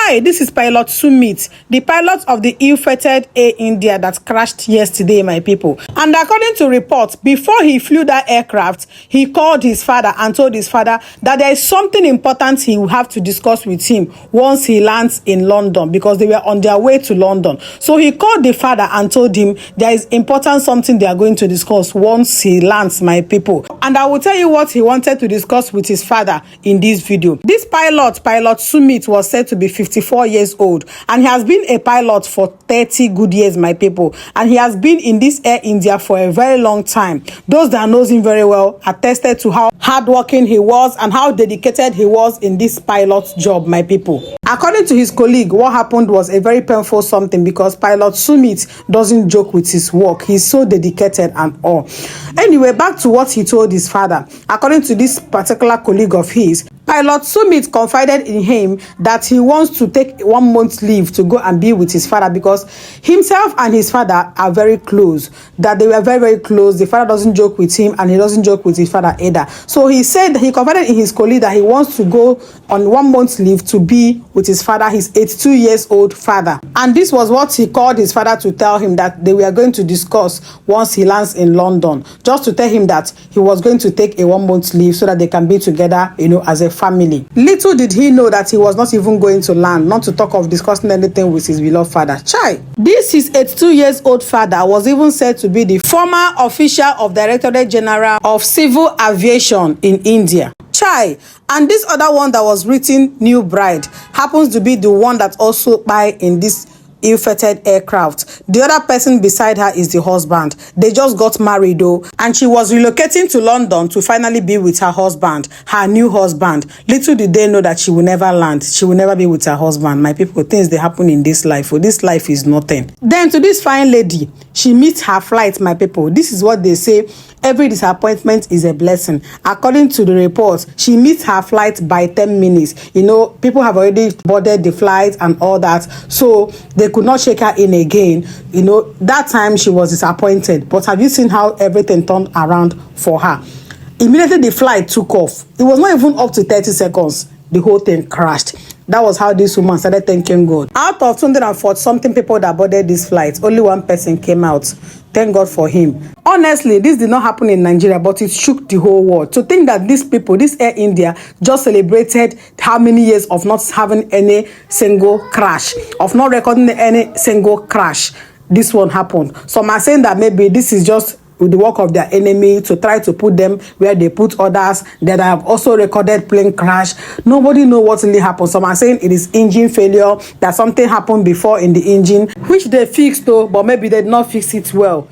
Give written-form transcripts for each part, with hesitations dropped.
Hi, this is Pilot Sumit, the pilot of the ill-fated Air India that crashed yesterday, my people. And according to reports, before he flew that aircraft, he called his father and told his father that there is something important he will have to discuss with him once he lands in London, because they were on their way to London. So he called the father and told him there is important something they are going to discuss once he lands, my people. And I will tell you what he wanted to discuss with his father in this video. This Pilot Sumit, was said to be 54 years old, and he has been a pilot for 30 good years, my people. And he has been in this Air India for a very long time. Those that knows him very well attested to how hardworking he was and how dedicated he was in this pilot job, my people. According to his colleague, what happened was a very painful something, because Pilot Sumit doesn't joke with his work. He's so dedicated and all. Anyway, back to what he told his father. According to this particular colleague of his, Pilot Sumit confided in him that he wants to take 1 month leave to go and be with his father, because himself and his father are very close, that they were very, very close. The father doesn't joke with him and he doesn't joke with his father either. So he said, he confided in his colleague that he wants to go on 1 month leave to be with his father, his 82 years old father. And this was what he called his father to tell him that they were going to discuss once he lands in London, just to tell him that he was going to take a 1 month leave so that they can be together, as a family. Little did he know that he was not even going to land, not to talk of discussing anything with his beloved father. Chai! This his 82 years old father was even said to be the former official of Directorate General of Civil Aviation in India. Chai! And this other one that was written New Bride happens to be the one that also buy in this ill-fated aircraft. The other person beside her is the husband. They just got married though, and she was relocating to London to finally be with her husband, her new husband. Little did they know that she will never land. She will never be with her husband. My people, things they happen in this life. Oh, this life is nothing. Then to this fine lady, she meets her flight, my people. This is what they say: every disappointment is a blessing. According to the reports, she missed her flight by 10 minutes. People have already boarded the flight and all that, so they could not shake her in again. That time she was disappointed. But have you seen how everything turned around for her? Immediately the flight took off. It was not even up to 30 seconds. The whole thing crashed. That was how this woman started thanking God. Out of 240 something people that boarded this flight, only one person came out. Thank God for him. Honestly, this did not happen in Nigeria, but it shook the whole world. To think that these people, this Air India, just celebrated how many years of not having any single crash, of not recording any single crash. This one happened. Some are saying that maybe this is just with the work of their enemy to try to put them where they put others that have also recorded plane crash. Nobody know what really happened. Some are saying it is engine failure, that something happened before in the engine, which they fixed though, but maybe they did not fix it well.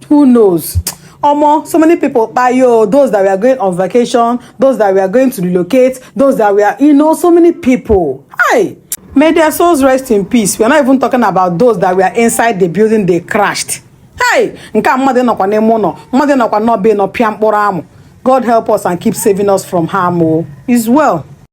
Who knows? So many people, those that were going on vacation, those that were going to relocate, those that were, so many people. Hi! May their souls rest in peace. We are not even talking about those that were inside the building they crashed. Hey, God help us and keep saving us from harm. Is well.